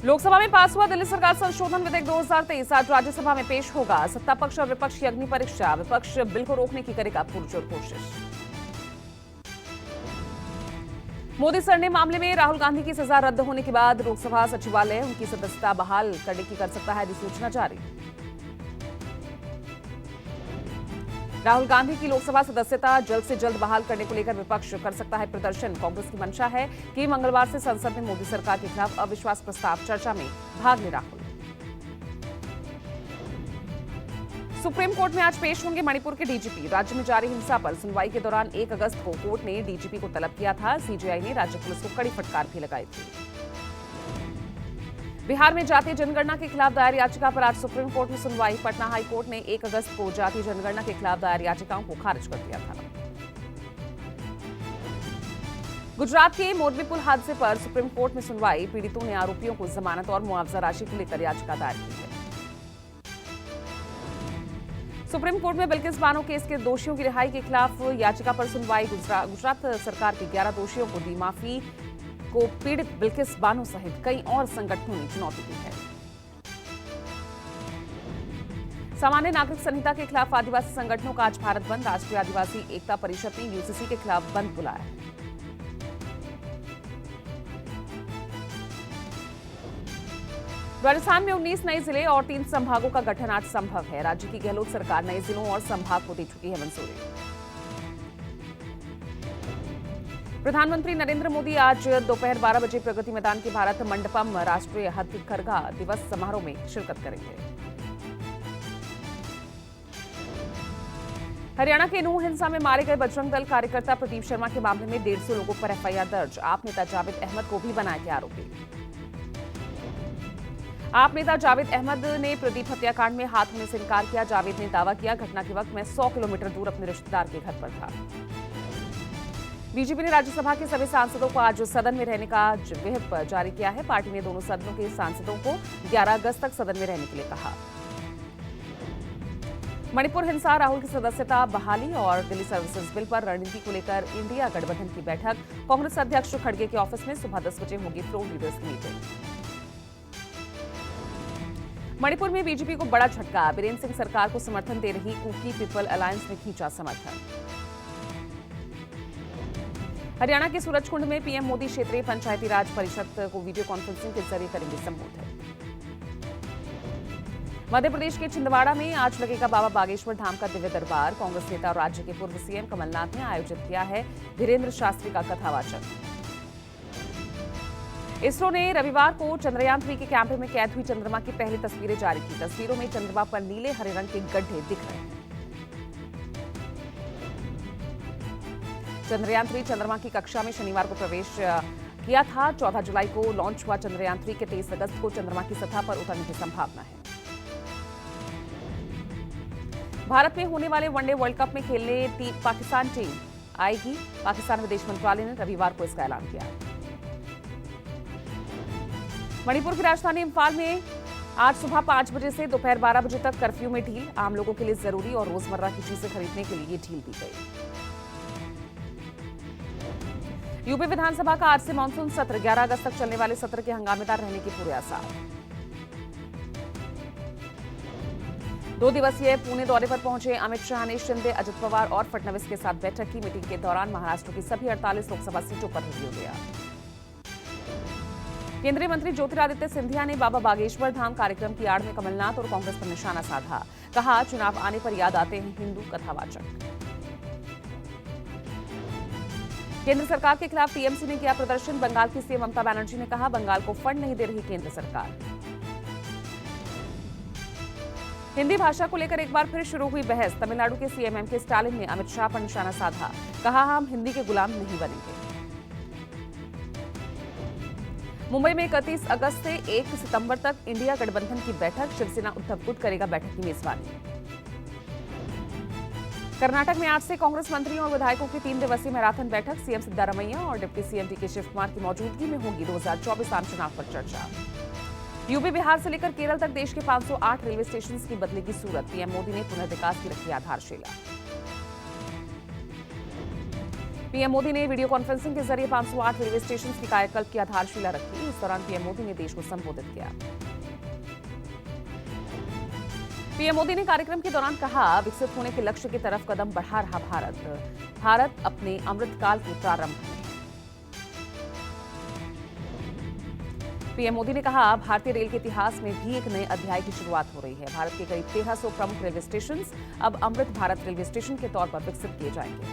लोकसभा में पास हुआ दिल्ली सरकार संशोधन विधेयक 2023 आज राज्यसभा में पेश होगा। सत्ता पक्ष और विपक्ष की अग्नि परीक्षा। विपक्ष बिल को रोकने की करेगा पुरजोर कोशिश। मोदी सरने मामले में राहुल गांधी की सजा रद्द होने के बाद लोकसभा सचिवालय उनकी सदस्यता बहाल करने की कर सकता है अधिसूचना जारी। राहुल गांधी की लोकसभा सदस्यता जल्द से जल्द बहाल करने को लेकर विपक्ष कर सकता है प्रदर्शन। कांग्रेस की मंशा है कि मंगलवार से संसद में मोदी सरकार के खिलाफ अविश्वास प्रस्ताव चर्चा में भाग ले राहुल। सुप्रीम कोर्ट में आज पेश होंगे मणिपुर के डीजीपी। राज्य में जारी हिंसा पर सुनवाई के दौरान 1 अगस्त को कोर्ट ने डीजीपी को तलब किया था। सीजेआई ने राज्य पुलिस को कड़ी फटकार भी लगाई थी। बिहार में जातीय जनगणना के खिलाफ दायर याचिका पर आज सुप्रीम कोर्ट में सुनवाई। पटना हाई कोर्ट ने 1 अगस्त को जातीय जनगणना के खिलाफ दायर याचिकाओं को खारिज कर दिया था। गुजरात के मोरबी पुल हादसे पर सुप्रीम कोर्ट में सुनवाई। पीड़ितों ने आरोपियों को जमानत और मुआवजा राशि को लेकर याचिका दायर की है। सुप्रीम कोर्ट में बिल्किस बानो केस के दोषियों की रिहाई के खिलाफ याचिका पर सुनवाई। गुजरात सरकार के 11 दोषियों को दी माफी को पीड़ित बिल्किस बानो सहित कई और संगठनों ने चुनौती दी है। सामान्य नागरिक संहिता के खिलाफ आदिवासी संगठनों का आज भारत बंद। राष्ट्रीय आदिवासी एकता परिषद ने यूसीसी के खिलाफ बंद बुलाया है। राजस्थान में 19 नए जिले और 3 संभागों का गठन आज संभव है। राज्य की गहलोत सरकार नए जिलों और संभाग को दे चुकी है मंजूरी। प्रधानमंत्री नरेंद्र मोदी आज दोपहर 12 बजे प्रगति मैदान के भारत मंडपम राष्ट्रीय हथकरघा दिवस समारोह में शिरकत करेंगे। हरियाणा के नूंह हिंसा में मारे गए बजरंग दल कार्यकर्ता प्रदीप शर्मा के मामले में 150 लोगों पर एफआईआर दर्ज। आप नेता जावेद अहमद को भी बनाया गया आरोपी। आप नेता जावेद अहमद ने प्रदीप हत्याकांड में हाथ होने से इनकार किया। जावेद ने दावा किया, घटना के वक्त मैं 100 किलोमीटर दूर अपने रिश्तेदार के घर पर था। बीजेपी ने राज्यसभा के सभी सांसदों को आज सदन में रहने का व्हिप जारी किया है। पार्टी ने दोनों सदनों के सांसदों को 11 अगस्त तक सदन में रहने के लिए कहा। मणिपुर हिंसा, राहुल की सदस्यता बहाली और दिल्ली सर्विसेज बिल पर रणनीति को लेकर इंडिया गठबंधन की बैठक। कांग्रेस अध्यक्ष खड़गे के ऑफिस में सुबह 10 बजे होगी फ्लोर लीडर्स की मीटिंग। मणिपुर में बीजेपी को बड़ा झटका। बीरेंद्र सिंह सरकार को समर्थन दे रही कुकी पीपल अलायंस ने खींचा समर्थन। हरियाणा के सूरजकुंड में पीएम मोदी क्षेत्रीय पंचायती राज परिषद को वीडियो कॉन्फ्रेंसिंग के जरिए करेंगे संबोधित। मध्य प्रदेश के छिंदवाड़ा में आज लगेगा बाबा बागेश्वर धाम का दिव्य दरबार। कांग्रेस नेता और राज्य के पूर्व सीएम कमलनाथ ने आयोजित किया है धीरेन्द्र शास्त्री का कथावाचन। इसरो ने रविवार को चंद्रयान 3 के कैंप में कैद हुई चंद्रमा की पहली तस्वीरें जारी की। तस्वीरों में चंद्रमा पर नीले हरे रंग के गड्ढे दिख रहे हैं। चंद्रयान 3 चंद्रमा की कक्षा में शनिवार को प्रवेश किया था। 14 जुलाई को लॉन्च हुआ चंद्रयान 3 के 23 अगस्त को चंद्रमा की सतह पर उतरने की संभावना है। भारत में होने वाले वनडे वर्ल्ड कप में खेलने पाकिस्तान टीम आएगी। पाकिस्तान विदेश मंत्रालय ने रविवार को इसका ऐलान किया। मणिपुर की राजधानी इंफाल में आज सुबह 5 बजे से दोपहर 12 बजे तक कर्फ्यू में ढील। आम लोगों के लिए जरूरी और रोजमर्रा की चीजें खरीदने के लिए ढील दी गई। यूपी विधानसभा का आज से मानसून सत्र। 11 अगस्त तक चलने वाले सत्र के हंगामेदार रहने के पूरे आसार। 2 दिवसीय पुणे दौरे पर पहुंचे अमित शाह ने शिंदे, अजित पवार और फडणवीस के साथ बैठक की। मीटिंग के दौरान महाराष्ट्र की सभी 48 लोकसभा सीटों पर रिव्यू लिया। केंद्रीय मंत्री ज्योतिरादित्य सिंधिया ने बाबा बागेश्वर धाम कार्यक्रम की आड़ में कमलनाथ और कांग्रेस पर निशाना साधा। कहा, चुनाव आने पर याद आते हैं हिंदू कथावाचक। केंद्र सरकार के खिलाफ टीएमसी ने किया प्रदर्शन। बंगाल की सीएम ममता बनर्जी ने कहा, बंगाल को फंड नहीं दे रही केंद्र सरकार। हिंदी भाषा को लेकर एक बार फिर शुरू हुई बहस। तमिलनाडु के सीएम एमके स्टालिन ने अमित शाह पर निशाना साधा। कहा, हम हिंदी के गुलाम नहीं बनेंगे। मुंबई में 31 अगस्त से 1 सितंबर तक इंडिया गठबंधन की बैठक। शिवसेना उद्धव गुट करेगा बैठक की मेजबानी। कर्नाटक में आज से कांग्रेस मंत्रियों और विधायकों की 3 दिवसीय मैराथन बैठक। सीएम सिद्धारमैया और deputy CM DK Shivakumar की मौजूदगी में होगी 2024 आम चुनाव पर चर्चा। यूपी, बिहार से लेकर केरल तक देश के 508 रेलवे स्टेशन की बदलेगी सूरत। पीएम मोदी ने पुनर्विकास की रखी आधारशिला। पीएम मोदी ने वीडियो कॉन्फ्रेंसिंग के जरिए 508 रेलवे स्टेशन की कायाकल्प की आधारशिला रखी। इस दौरान पीएम मोदी ने देश को संबोधित किया। पीएम मोदी ने कार्यक्रम के दौरान कहा, विकसित होने के लक्ष्य की तरफ कदम बढ़ा रहा भारत अपने अमृतकाल के प्रारंभ में। पीएम मोदी ने कहा, भारतीय रेल के इतिहास में भी एक नए अध्याय की शुरुआत हो रही है। भारत के करीब 1300 प्रमुख रेलवे स्टेशन अब अमृत भारत रेलवे स्टेशन के तौर पर विकसित किए जाएंगे।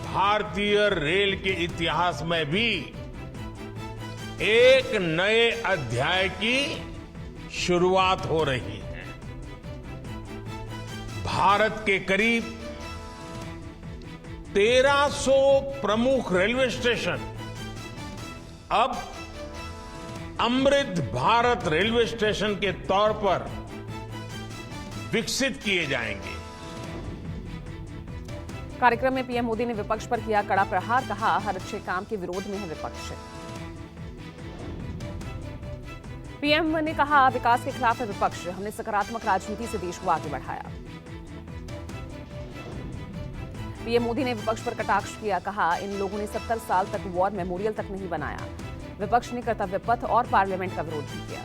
भारतीय रेल के इतिहास में भी एक नए अध्याय की शुरुआत हो रही है। भारत के करीब 1300 प्रमुख रेलवे स्टेशन अब अमृत भारत रेलवे स्टेशन के तौर पर विकसित किए जाएंगे। कार्यक्रम में पीएम मोदी ने विपक्ष पर किया कड़ा प्रहार। कहा, हर अच्छे काम के विरोध में है विपक्ष। पीएम ने कहा, विकास के खिलाफ है विपक्ष। हमने सकारात्मक राजनीति से देश को आगे बढ़ाया। पीएम मोदी ने विपक्ष पर कटाक्ष किया। कहा, इन लोगों ने 70 साल तक वॉर मेमोरियल तक नहीं बनाया। विपक्ष ने कर्तव्य पथ और पार्लियामेंट का विरोध भी किया।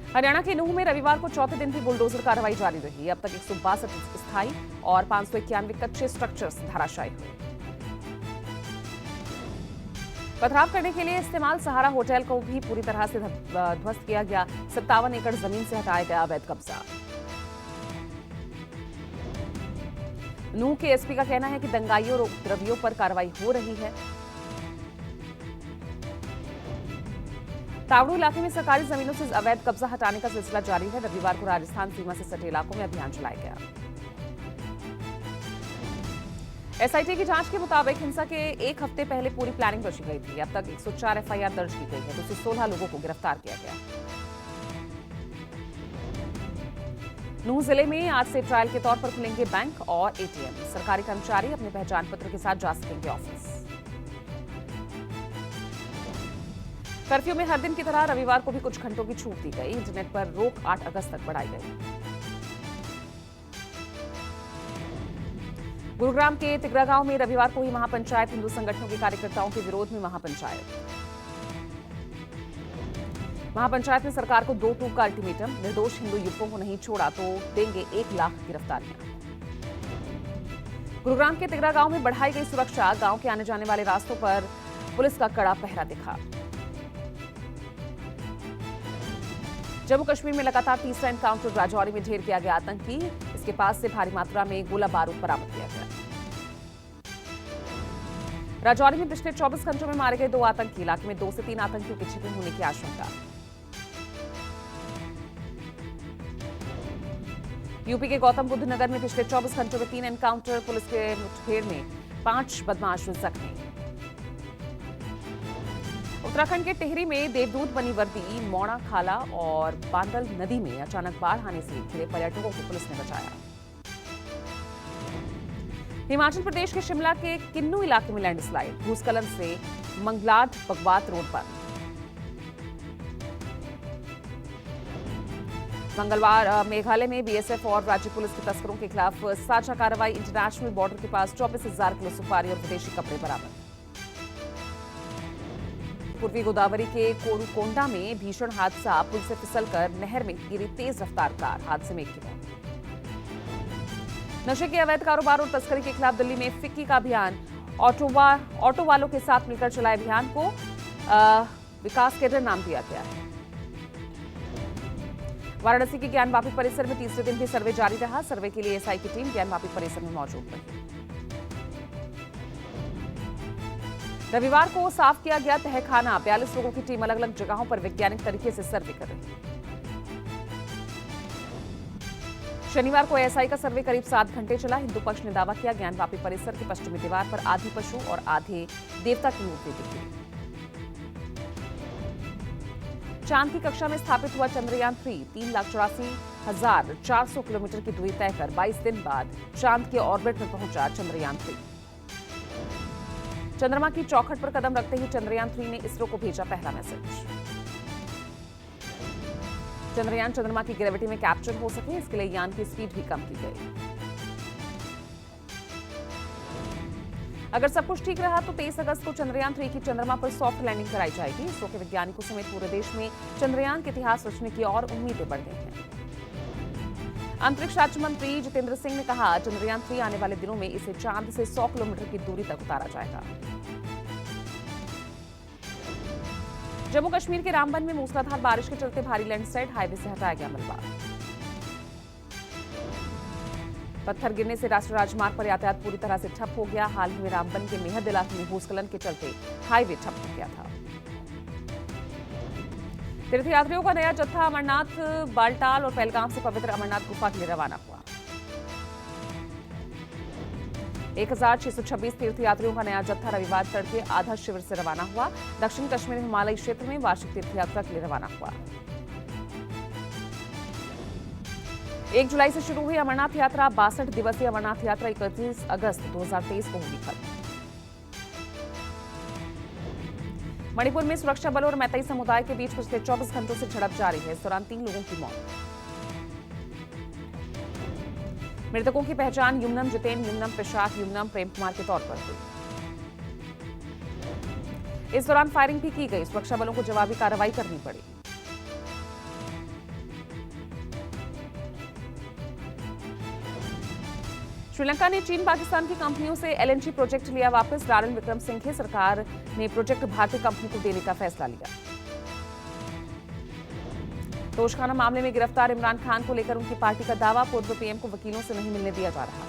हरियाणा के नूंह में रविवार को चौथे दिन भी बुलडोजर कार्रवाई जारी रही। अब तक 162 स्थायी और 591 कच्चे स्ट्रक्चर्स धराशायी हुए। पथराव करने के लिए इस्तेमाल सहारा होटल को भी पूरी तरह से ध्वस्त किया गया। 57 एकड़ जमीन से हटाया गया अवैध कब्जा। नूंह के एसपी का कहना है कि दंगाइयों और उपद्रवियों पर कार्रवाई हो रही है। तावड़ू इलाके में सरकारी जमीनों से अवैध कब्जा हटाने का सिलसिला जारी है। रविवार को राजस्थान सीमा से सटे इलाकों में अभियान चलाया गया। एसआईटी की जांच के मुताबिक हिंसा के एक हफ्ते पहले पूरी प्लानिंग रची गई थी। अब तक 104 एफआईआर दर्ज की गई है। 216 लोगों को गिरफ्तार किया गया। नूंह जिले में आज से ट्रायल के तौर पर खुलेंगे बैंक और एटीएम। सरकारी कर्मचारी अपने पहचान पत्र के साथ जा सकेंगे ऑफिस। कर्फ्यू में हर दिन की तरह रविवार को भी कुछ घंटों की छूट दी गई। इंटरनेट पर रोक 8 अगस्त तक बढ़ाई गई। गुरुग्राम के तिगरा गांव में रविवार को ही महापंचायत। हिंदू संगठनों के कार्यकर्ताओं के विरोध में महापंचायत। महापंचायत ने सरकार को 2 टूक का अल्टीमेटम। निर्दोष हिंदू युवकों को नहीं छोड़ा तो देंगे 1 लाख गिरफ्तारियां। गुरुग्राम के तिगरा गांव में बढ़ाई गई सुरक्षा। गांव के आने जाने वाले रास्तों पर पुलिस का कड़ा पहरा दिखा। जम्मू कश्मीर में लगातार तीसरा एनकाउंटर। राजौरी में ढेर किया गया आतंकी। इसके पास से भारी मात्रा में गोला बारूद बरामद किया गया। राजौरी में पिछले 24 घंटों में मारे गए 2 आतंकी। इलाके में 2 से 3 आतंकियों के छिपे होने की आशंका। यूपी के गौतम बुद्ध नगर में पिछले 24 घंटों में 3 एनकाउंटर। पुलिस के मुठभेड़ में 5 बदमाश जख्मी। उत्तराखंड के टिहरी में देवदूत बनी वर्दी। मौना खाला और बांदल नदी में अचानक बाढ़ आने से घिरे पर्यटकों को पुलिस ने बचाया। हिमाचल प्रदेश के शिमला के किन्नू इलाके में लैंडस्लाइड। भूस्खलन से मंगलाड बगवात रोड पर। मंगलवार मेघालय में बीएसएफ और राज्य पुलिस की तस्करों के खिलाफ साझा कार्रवाई। इंटरनेशनल बॉर्डर के पास 24,000 किलो सुपारी और विदेशी कपड़े बरामद। पूर्वी गोदावरी के कोरुकोंडा में भीषण हादसा। पुल से फिसलकर नहर में गिरी तेज रफ्तार कार। हादसे में 1 की मौत। नशे के अवैध कारोबार और तस्करी के खिलाफ दिल्ली में फिक्की का अभियान। ऑटो वालों के साथ मिलकर चलाए अभियान को विकास कैडर नाम दिया गया है। वाराणसी के ज्ञानवापी परिसर में तीसरे दिन भी सर्वे जारी रहा। सर्वे के लिए एसआई की टीम ज्ञानवापी परिसर में मौजूद रही। रविवार को साफ किया गया तहखाना। 42 लोगों की टीम अलग अलग जगहों पर वैज्ञानिक तरीके से सर्वे कर रही है। शनिवार को एसआई का सर्वे करीब 7 घंटे चला। हिंदू पक्ष ने दावा किया, ज्ञानवापी परिसर की पश्चिमी दीवार पर आधे पशु और आधे देवता की मूर्ति दिखी। चांद की कक्षा में स्थापित हुआ चंद्रयान 3। 3,84,400 किलोमीटर की दूरी तय कर 22 दिन बाद चांद के ऑर्बिट में पहुंचा चंद्रयान 3। चंद्रमा की चौखट पर कदम रखते ही चंद्रयान 3 ने इसरो को भेजा पहला मैसेज। चंद्रयान चंद्रमा की ग्रेविटी में कैप्चर हो सके, इसके लिए यान की स्पीड भी कम की गई। अगर सब कुछ ठीक रहा तो 23 अगस्त को चंद्रयान 3 की चंद्रमा पर सॉफ्ट लैंडिंग कराई जाएगी। इसरो के वैज्ञानिकों समेत पूरे देश में चंद्रयान के इतिहास रचने की और उम्मीदें बढ़ गई हैं। अंतरिक्ष राज्य मंत्री जितेंद्र सिंह ने कहा, चंद्रयान 3 आने वाले दिनों में इसे चांद से 100 किलोमीटर की दूरी तक उतारा जाएगा। जम्मू कश्मीर के रामबन में मूसलाधार बारिश के चलते भारी लैंडस्लाइड, हाईवे से हटाया गया मलबा। पत्थर गिरने से राष्ट्रीय राजमार्ग पर यातायात पूरी तरह से ठप हो गया। हाल ही में रामबन के मेहद इलाके में भूस्खलन के चलते हाईवे ठप हो गया था। तीर्थयात्रियों का नया जत्था अमरनाथ, बालटाल और पहलगाम से पवित्र अमरनाथ गुफा के लिए रवाना हुआ। 1626 तीर्थयात्रियों का नया जत्था रविवार तड़के आधा शिविर से रवाना हुआ। दक्षिण कश्मीर हिमालयी क्षेत्र में वार्षिक तीर्थयात्रा के लिए रवाना हुआ। 1 जुलाई से शुरू हुई अमरनाथ यात्रा। 62 दिवसीय अमरनाथ यात्रा 31 अगस्त 2023 को होगी खत्म। मणिपुर में सुरक्षा बलों और मैतेई समुदाय के बीच पिछले 24 घंटों से झड़प जारी है। इस दौरान 3 लोगों की मौत। मृतकों की पहचान युमनम जितेन, युमनम पिशाक, युमनम प्रेम कुमार के तौर पर हुई। इस दौरान फायरिंग भी की गई। सुरक्षा बलों को जवाबी कार्रवाई करनी पड़ी। श्रीलंका ने चीन पाकिस्तान की कंपनियों से एलएनजी प्रोजेक्ट लिया वापस। रानिल विक्रमसिंघे सरकार ने प्रोजेक्ट भारतीय कंपनी को देने का फैसला लिया। तोशखाना मामले में गिरफ्तार इमरान खान को लेकर उनकी पार्टी का दावा, पूर्व पीएम को वकीलों से नहीं मिलने दिया जा रहा।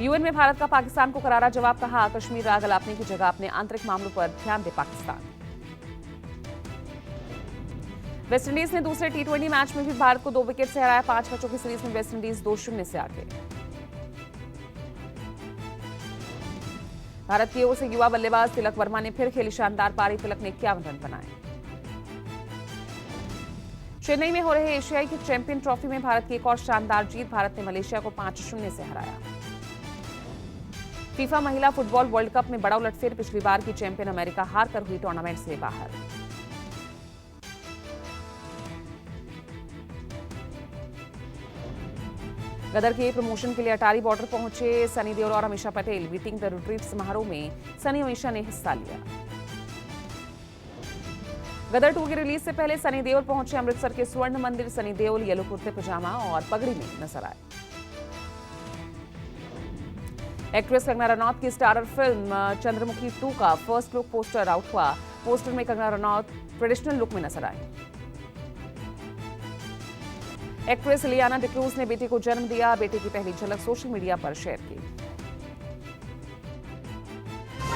यूएन में भारत का पाकिस्तान को करारा जवाब, कहा कश्मीर राग अलापने की जगह अपने आंतरिक मामलों पर ध्यान दे पाकिस्तान। वेस्टइंडीज ने दूसरे टी20 मैच में भी भारत को 2 विकेट से हराया। 5 मैचों की सीरीज में वेस्टइंडीज 2-0 से आगे। भारत की ओर से युवा बल्लेबाज तिलक वर्मा ने फिर खेली शानदार पारी। तिलक ने 51 रन बनाए। चेन्नई में हो रहे एशियाई की चैंपियन ट्रॉफी में भारत की एक और शानदार जीत। भारत ने मलेशिया को 5-0 से हराया। फीफा महिला फुटबॉल वर्ल्ड कप में बड़ा उलटफेर। पिछली बार की चैंपियन अमेरिका हार कर हुई टूर्नामेंट से बाहर। गदर के प्रमोशन के लिए अटारी बॉर्डर पहुंचे सनी देओल और Amisha Patel. Beating the retreat समारोह में सनी अमीषा ने हिस्सा लिया। गदर 2 की रिलीज से पहले सनी देओल पहुंचे अमृतसर के स्वर्ण मंदिर। सनी देओल येलो कुर्ते पजामा और पगड़ी में नजर आए। एक्ट्रेस कंगना रनौत की स्टारर फिल्म चंद्रमुखी 2 का फर्स्ट लुक पोस्टर आउट हुआ। पोस्टर में कंगना रनौत ट्रेडिशनल लुक में नजर आई। एक्ट्रेस इलियाना डिक्रूज ने बेटे को जन्म दिया। बेटे की पहली झलक सोशल मीडिया पर शेयर की।